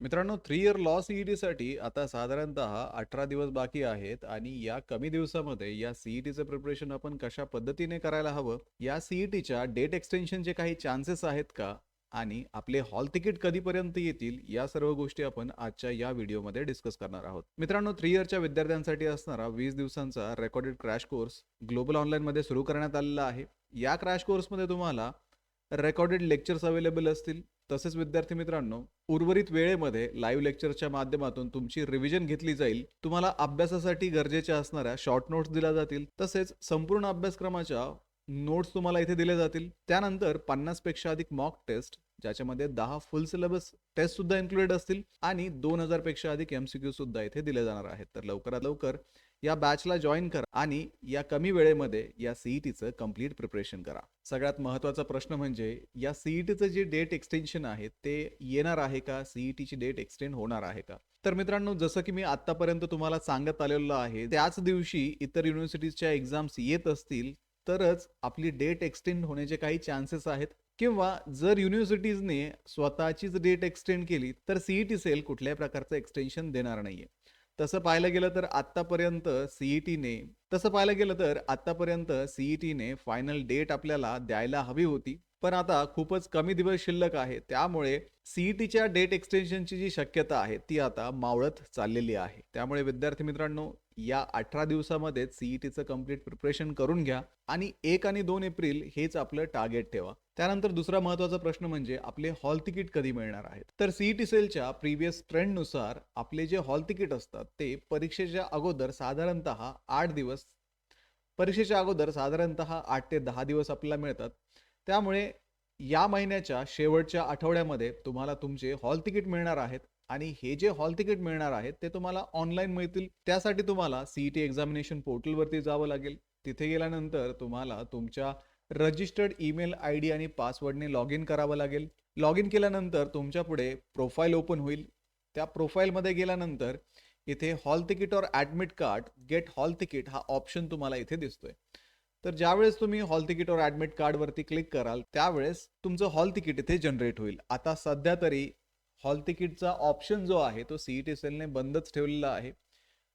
मित्रांनो, 3 year law सी-ई-टीसाठी आता साधारणतः 18 दिवस बाकी आहेत आणि या कमी दिवसामध्ये या सी-ई-टीचं प्रिपरेशन आपण कशा पद्धतीने करायला हवं, या सी-ई-टीच्या डेट एक्सटेन्शनचे काही चान्सेस आहेत का? आणि आपले हॉल तिकीट कधीपर्यंत येतील, या सर्व गोष्टी आपण आजच्या या व्हिडिओमध्ये डिस्कस करणार आहोत. मित्रांनो, 3 इयरच्या विद्यार्थ्यांसाठी असणारा 20 दिवसांचा रेकॉर्डेड क्रॅश कोर्स ग्लोबल ऑनलाईनमध्ये सुरू करण्यात आलेला आहे. या क्रॅश कोर्समध्ये तुम्हाला रेकॉर्डेड लेक्चर्स अवेलेबल असतील. तसेच विद्यार्थी मित्रांनो, उर्वरित वेळेमध्ये लाईव्ह लेक्चरच्या माध्यमातून तुमची रिव्हिजन घेतली जाईल. तुम्हाला अभ्यासासाठी गरजेच्या असणाऱ्या शॉर्ट नोट्स दिल्या जातील. तसेच संपूर्ण अभ्यासक्रमाच्या नोट्स तुम्हाला इथे दिले जातील. त्यानंतर 50 पेक्षा अधिक मॉक टेस्ट, ज्याच्यामध्ये 10 फुल सिलेबस टेस्ट सुद्धा इन्क्लुडेड असतील आणि 2000 पेक्षा अधिक एमसीक्यू सुद्धा इथे दिले जाणार आहेत. तर लवकरात लवकर या बॅचला जॉईन करा आणि या कमी वेळेमध्ये या सीईटीचं कंप्लीट प्रिपरेशन करा. सगळ्यात महत्त्वाचा प्रश्न म्हणजे या सीईटीचं जे डेट एक्सटेन्शन आहे ते येणार आहे का? सीईटीची डेट एक्सटेंड होणार आहे का? तर मित्रांनो, जसं की मी आतापर्यंत तुम्हाला सांगत आलेलो आहे, त्याच दिवशी इतर युनिव्हर्सिटीजच्या एक्झाम्स येत असतील तरच आपली डेट एक्सटेंड होण्याचे काही चान्सेस आहेत. किंवा जर युनिव्हर्सिटीजने स्वतःचीच डेट एक्सटेंड केली तर सीईटी सेल कुठल्याही प्रकारचं एक्सटेन्शन देणार नाहीये. तसं पाहायला गेलं तर आत्तापर्यंत सीईटीने फायनल डेट आपल्याला द्यायला हवी होती. पण आता खूपच कमी दिवस शिल्लक आहे. त्यामुळे सीईटीच्या डेट एक्सटेन्शनची जी शक्यता आहे ती आता मावळत चाललेली आहे. त्यामुळे विद्यार्थी मित्रांनो, या 18 दिवसामध्येच सीईटीचं कंप्लीट प्रिपरेशन करून घ्या आणि 1 आणि 2 एप्रिल हेच आपलं टार्गेट ठेवा. त्यानंतर दुसरा महत्त्वाचा प्रश्न म्हणजे आपले हॉल तिकीट कधी मिळणार आहेत. तर सीईटी सेलच्या प्रिव्हियस ट्रेंडनुसार आपले जे हॉल तिकीट असतात ते परीक्षेच्या अगोदर साधारणतः 8 ते 10 दिवस आपल्याला मिळतात. त्यामुळे या महिन्याच्या शेवटच्या आठवड्यामध्ये तुम्हाला तुमचे हॉल तिकीट मिळणार आहेत आणि हे जे हॉल तिकीट मिळणार आहेत ते तुम्हाला ऑनलाईन मिळतील. त्यासाठी तुम्हाला सीईटी एक्झामिनेशन पोर्टलवरती जावं लागेल. तिथे गेल्यानंतर तुम्हाला तुमच्या रजिस्टर्ड ईमेल आयडी आणि पासवर्डने लॉग इन करावं लागेल. लॉग इन केल्यानंतर तुमच्या पुढे प्रोफाईल ओपन होईल. त्या प्रोफाईलमध्ये गेल्यानंतर इथे hall ticket or admit card get hall ticket हा ऑप्शन तुम्हाला इथे दिसतोय. तर ज्यावेळेस तुम्ही हॉल तिकीट और ॲडमिट कार्डवरती क्लिक कराल त्यावेळेस तुमचं हॉल तिकीट इथे जनरेट होईल. आता सध्या तरी हॉल तिकीटचा ऑप्शन जो आहे तो सीईटी सेलने बंदच ठेवलेला आहे.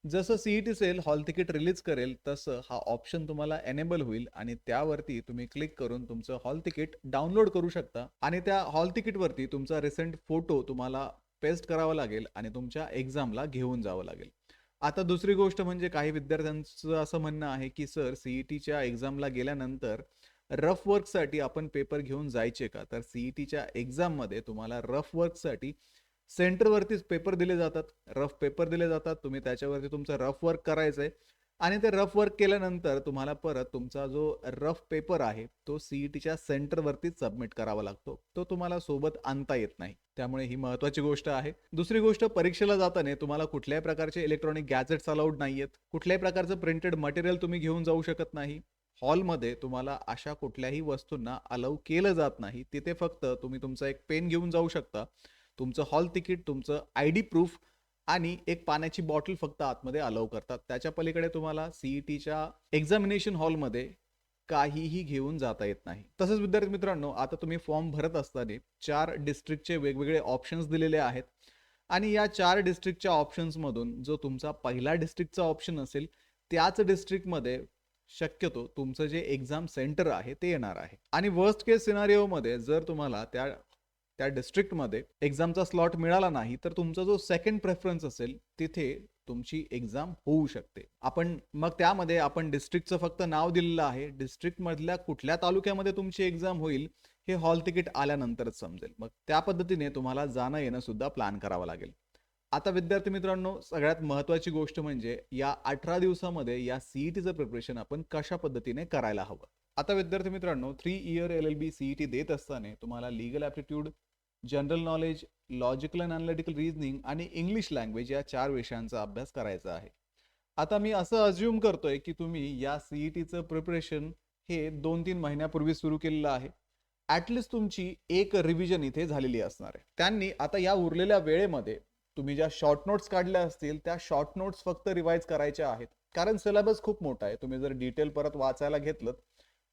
जसं CET cell hall ticket release करेल तसं हा ऑप्शन तुम्हाला एनेबल होईल आणि त्यावरती तुम्ही क्लिक करून तुमचं हॉल तिकीट डाउनलोड करू शकता आणि त्या हॉल तिकीटवरती तुमचा रिसेंट फोटो तुम्हाला पेस्ट करावा लागेल आणि तुमच्या एक्झामला घेऊन जावं लागेल. आता दुसरी गोष्ट म्हणजे काही विद्यार्थ्यांचं असं म्हणणं आहे की सर, सीईटीच्या एक्झामला गेल्यानंतर रफ वर्कसाठी आपण पेपर घेऊन जायचे का? तर सीईटीच्या एक्झाममध्ये तुम्हाला रफ वर्कसाठी सेंटरवरतीच पेपर दिले जातात. रफ पेपर दिले जातात. तुम्ही त्याच्यावरती तुमचं रफ वर्क करायचं आहे आणि ते रफ वर्क केल्यानंतर तुम्हाला परत तुमचा जो रफ पेपर आहे तो सीईटीच्या सेंटरवरतीच सबमिट करावा लागतो. तो तुम्हाला सोबत आणता येत नाही. त्यामुळे ही महत्त्वाची गोष्ट आहे. दुसरी गोष्ट, परीक्षेला जाताना तुम्हाला कुठल्याही प्रकारचे इलेक्ट्रॉनिक गॅजेट्स अलाउड नाहीयेत. कुठल्याही प्रकारचं प्रिंटेड मटेरियल तुम्ही घेऊन जाऊ शकत नाही. हॉलमध्ये तुम्हाला अशा कुठल्याही वस्तूंना अलाउ केलं जात नाही. तिथे फक्त तुम्ही तुमचा एक पेन घेऊन जाऊ शकता. तुमचं हॉल तिकीट, तुमचं आयडी प्रूफ आणि एक पाण्याची बॉटल फक्त आतमध्ये अलाउ करतात. त्याच्या पलीकडे तुम्हाला सीईटीच्या एक्झामिनेशन हॉलमध्ये काहीही घेऊन जाता येत नाही. तसंच विद्यार्थी मित्रांनो, आता तुम्ही फॉर्म भरत असताना 4 डिस्ट्रिक्टचे वेगवेगळे ऑप्शन्स दिलेले आहेत आणि या 4 डिस्ट्रिक्टच्या ऑप्शन्समधून जो तुमचा पहिला डिस्ट्रिक्टचा ऑप्शन असेल त्याच डिस्ट्रिक्टमध्ये शक्यतो तुमचं जे एक्झाम सेंटर आहे ते येणार आहे. आणि वर्स्ट केस सिनारिओमध्ये जर तुम्हाला त्या त्या डिस्ट्रिक्टमध्ये एक्झामचा स्लॉट मिळाला नाही तर तुमचा जो सेकंड प्रेफरन्स असेल तिथे तुमची एक्झाम होऊ शकते. मग त्यामध्ये आपण डिस्ट्रिक्टचं फक्त नाव दिलेलं आहे. डिस्ट्रिक्टमधल्या कुठल्या तालुक्यामध्ये तुमची एक्झाम होईल हे हॉल तिकीट आल्यानंतरच समजेल. मग त्या पद्धतीने तुम्हाला जाणं येणं सुद्धा प्लॅन करावं लागेल. आता विद्यार्थी मित्रांनो, सगळ्यात महत्त्वाची गोष्ट म्हणजे या 18 दिवसामध्ये या सीईटीचं प्रिपरेशन आपण कशा पद्धतीने करायला हवं. आता विद्यार्थी मित्रांनो, 3 इयर LLB सीईटी देत असताना तुम्हाला legal aptitude, general knowledge, logical and analytical reasoning आणि इंग्लिश लँग्वेज या 4 विषयांचा अभ्यास करायचा आहे. आता मी असं अज्युम करतोय की तुम्ही या सीईटीचं प्रिपरेशन हे 2-3 महिन्यापूर्वी सुरू केलेलं आहे. ॲटलिस्ट तुमची एक रिव्हिजन इथे झालेली असणार आहे. त्यांनी आता या उरलेल्या वेळेमध्ये तुम्ही ज्या शॉर्ट नोट्स काढल्या असतील त्या शॉर्ट नोट्स फक्त रिवाइज करायच्या आहेत. कारण सिलेबस खूप मोठा आहे. तुम्ही जर डिटेल परत वाचायला घेतलं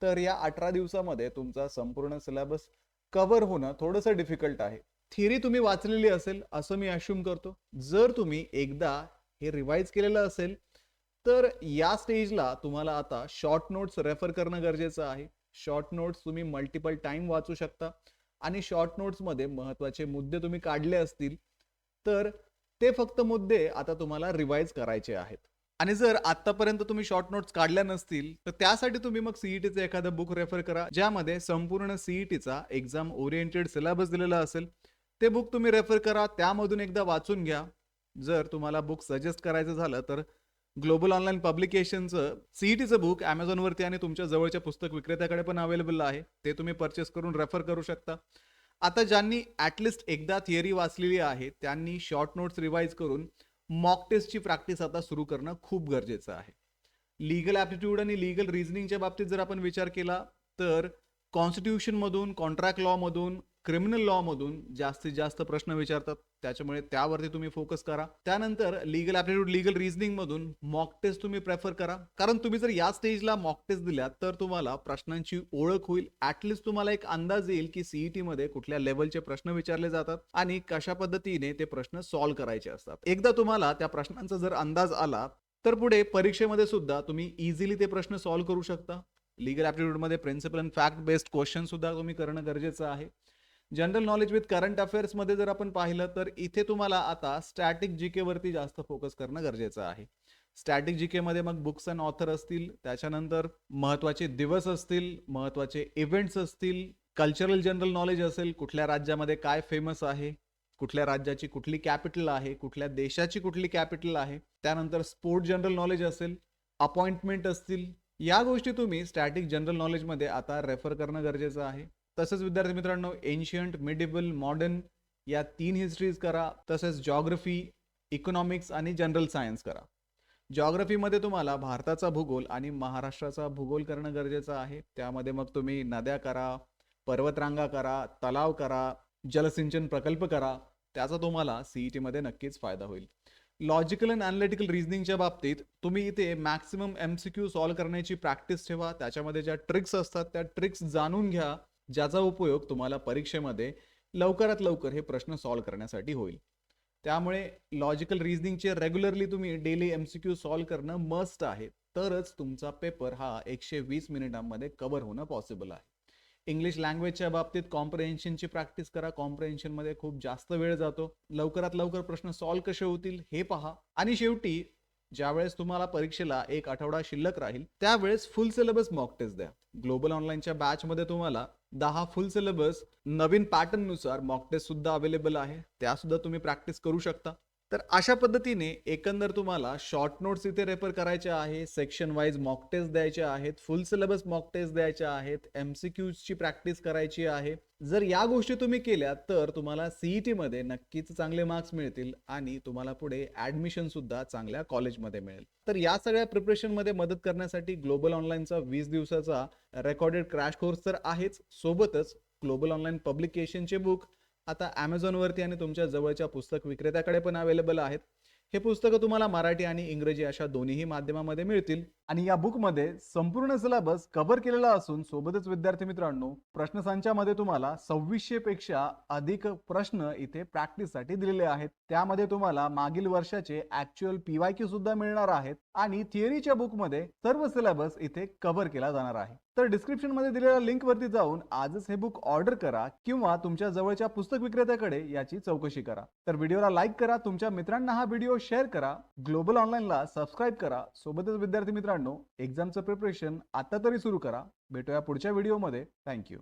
तर या 18 दिवसामध्ये तुमचा संपूर्ण सिलेबस कव्हर होणं थोडंसं डिफिकल्ट आहे. थिअरी तुम्ही वाचलेली असेल असं मी अश्युम करतो. जर तुम्ही एकदा हे रिवाइज केलेलं असेल, तर या स्टेजला तुम्हाला आता शॉर्ट नोट्स रेफर करणं गरजेचं आहे. शॉर्ट नोट्स तुम्ही मल्टिपल टाइम वाचू शकता आणि शॉर्ट नोट्समध्ये महत्त्वाचे मुद्दे तुम्ही काढले असतील, तर ते फक्त मुद्दे आता तुम्हाला रिवाइज करायचे आहेत. आणि जर आतापर्यंत तुम्ही शॉर्ट नोट्स काढल्या नसतील, तर त्यासाठी तुम्ही मग सीईटीचं एखादं बुक रेफर करा, ज्यामध्ये संपूर्ण सीईटीचा एक्झाम ओरिएंटेड सिलेबस दिलेला असेल. ते बुक तुम्ही रेफर करा, त्यामधून एकदा वाचून घ्या. जर तुम्हाला बुक सजेस्ट करायचं झालं तर ग्लोबल ऑनलाईन पब्लिकेशनचं सीईटीचं बुक Amazonवरती आणि तुमच्या जवळच्या पुस्तक विक्रेत्याकडे पण अवेलेबल आहे. ते तुम्ही परचेस करून रेफर करू शकता. आता ज्यांनी ॲटलिस्ट एकदा थिअरी वाचलेली आहे, त्यांनी शॉर्ट नोट्स रिवाइज करून मॉक टेस्टची प्रॅक्टिस आता सुरू करणं खूप गरजेचं आहे. लीगल ॲप्टिट्यूड आणि लीगल रिझनिंगच्या बाबतीत जर आपण विचार केला, तर कॉन्स्टिट्यूशनमधून, कॉन्ट्रॅक्ट लॉमधून, क्रिमिनल लॉमधून जास्तीत जास्त प्रश्न विचारतात. त्याच्यामुळे त्यावरती तुम्ही फोकस करा. त्यानंतर लीगल ॲप्टिट्यूड, लीगल रिझनिंगमधून मॉक टेस्ट तुम्ही प्रेफर करा. कारण तुम्ही जर या स्टेजला मॉक टेस्ट दिल्यात, तर तुम्हाला प्रश्नांची ओळख होईल. ॲटलिस्ट तुम्हाला एक अंदाज येईल की सीईटीमध्ये कुठल्या लेवलचे प्रश्न विचारले जातात आणि कशा पद्धतीने ते प्रश्न सॉल्व्ह करायचे असतात. एकदा तुम्हाला त्या प्रश्नांचा जर अंदाज आला, तर पुढे परीक्षेमध्ये सुद्धा तुम्ही इझिली ते प्रश्न सॉल्व्ह करू शकता. लीगल ॲप्टिट्यूडमध्ये principle and fact based question सुद्धा तुम्ही करणं गरजेचं आहे. जनरल नॉलेज विथ करंट अफेअर्समध्ये जर आपण पाहिलं, तर इथे तुम्हाला आता स्टॅटिक जीके वरती जास्त फोकस करणं गरजेचं आहे. स्टॅटिक जीके मध्ये मग बुक्स अँड ऑथर असतील, त्याच्यानंतर महत्त्वाचे दिवस असतील, महत्त्वाचे इव्हेंट्स असतील, कल्चरल जनरल नॉलेज असेल, कुठल्या राज्यामध्ये काय फेमस आहे, कुठल्या राज्याची कुठली कॅपिटल आहे, कुठल्या देशाची कुठली कॅपिटल आहे, त्यानंतर स्पोर्ट जनरल नॉलेज असेल, अपॉइंटमेंट असतील, या गोष्टी तुम्ही स्टॅटिक जनरल नॉलेजमध्ये आता रेफर करणं गरजेचं आहे. तसंच विद्यार्थी मित्रांनो, एन्शियंट, मिडिवल, मॉडर्न या 3 हिस्ट्रीज करा. तसंच जॉग्रफी, इकॉनॉमिक्स आणि जनरल सायन्स करा. जॉग्रफीमध्ये तुम्हाला भारताचा भूगोल आणि महाराष्ट्राचा भूगोल करणं गरजेचं आहे. त्यामध्ये मग तुम्ही नद्या करा, पर्वतरांगा करा, तलाव करा, जलसिंचन प्रकल्प करा. त्याचा तुम्हाला सीईटीमध्ये नक्कीच फायदा होईल. लॉजिकल अँड अॅनालिटिकल रिझनिंगच्या बाबतीत तुम्ही इथे मॅक्सिमम MCQ सॉल्व्ह करण्याची प्रॅक्टिस ठेवा. त्याच्यामध्ये ज्या ट्रिक्स असतात त्या ट्रिक्स जाणून घ्या, ज्याचा उपयोग तुम्हाला परीक्षेमध्ये लवकरात लवकर हे प्रश्न सॉल्व्ह करण्यासाठी होईल. त्यामुळे लॉजिकल रिझनिंगचे रेग्युलरली तुम्ही डेली MCQ सॉल्व्ह करणं मस्ट आहे. तरच तुमचा पेपर हा 120 मिनिटांमध्ये कव्हर होणं पॉसिबल आहे. इंग्लिश लँग्वेजच्या बाबतीत कॉम्प्रिहेन्शनची प्रॅक्टिस करा. कॉम्प्रिहेन्शनमध्ये खूप जास्त वेळ जातो. लवकरात लवकर प्रश्न सॉल्व्ह कसे होतील हे पहा. आणि शेवटी ज्यावेळेस तुम्हाला परीक्षेला एक आठवडा शिल्लक राहील, त्यावेळेस फुल सिलेबस मॉक टेस्ट द्या. ग्लोबल ऑनलाईनच्या बॅचमध्ये तुम्हाला 10 फुल सिलेबस नवीन पॅटर्ननुसार मॉक टेस्ट सुद्धा अवेलेबल आहे. त्या सुद्धा तुम्ही प्रॅक्टिस करू शकता. तर अशा पद्धतीने एकंदर तुम्हाला शॉर्ट नोट्स इथे रेफर करायचे आहे, सेक्शन वाईज मॉक टेस्ट द्यायचे आहेत, फुल सिलेबस मॉक टेस्ट द्यायच्या आहेत, MCQची प्रॅक्टिस करायची आहे. जर या गोष्टी तुम्ही केल्या, तर तुम्हाला सीईटीमध्ये नक्कीच चांगले मार्क्स मिळतील आणि तुम्हाला पुढे ॲडमिशन सुद्धा चांगल्या कॉलेजमध्ये मिळेल. तर या सगळ्या प्रिपरेशनमध्ये मदत करण्यासाठी ग्लोबल ऑनलाईनचा 20 दिवसाचा रेकॉर्डेड क्रॅश कोर्स तर आहेच, सोबतच ग्लोबल ऑनलाईन पब्लिकेशनचे बुक आता Amazonवरती आणि तुमच्या जवळच्या पुस्तक विक्रेत्याकडे पण अवेलेबल आहेत. हे पुस्तकं तुम्हाला मराठी आणि इंग्रजी अशा दोन्हीही माध्यमामध्ये मिळतील. आणि या बुकमध्ये संपूर्ण सिलेबस कव्हर केलेला असून सोबतच विद्यार्थी मित्रांनो, प्रश्नसंचामध्ये तुम्हाला 2600 पेक्षा अधिक प्रश्न इथे प्रॅक्टिससाठी दिलेले आहेत. त्यामध्ये तुम्हाला मागील वर्षाचे ऍक्च्युअल PYQ सुद्धा मिळणार आहेत आणि थिअरीच्या बुकमध्ये सर्व सिलेबस इथे कव्हर केला जाणार आहे. तर डिस्क्रिप्शन मध्ये दिलेल्या लिंक वरती जाऊन आजच हे बुक ऑर्डर करा किंवा तुमच्या जवळच्या पुस्तक विक्रेत्याकडे याची चौकशी करा. तर व्हिडिओला लाईक करा, तुमच्या मित्रांना हा व्हिडिओ शेअर करा, ग्लोबल ऑनलाईनला सबस्क्राईब करा. सोबतच विद्यार्थी मित्रांनो, एक्झामचं प्रिपरेशन आता तरी सुरू करा. भेटूया पुढच्या व्हिडिओमध्ये. थँक्यू.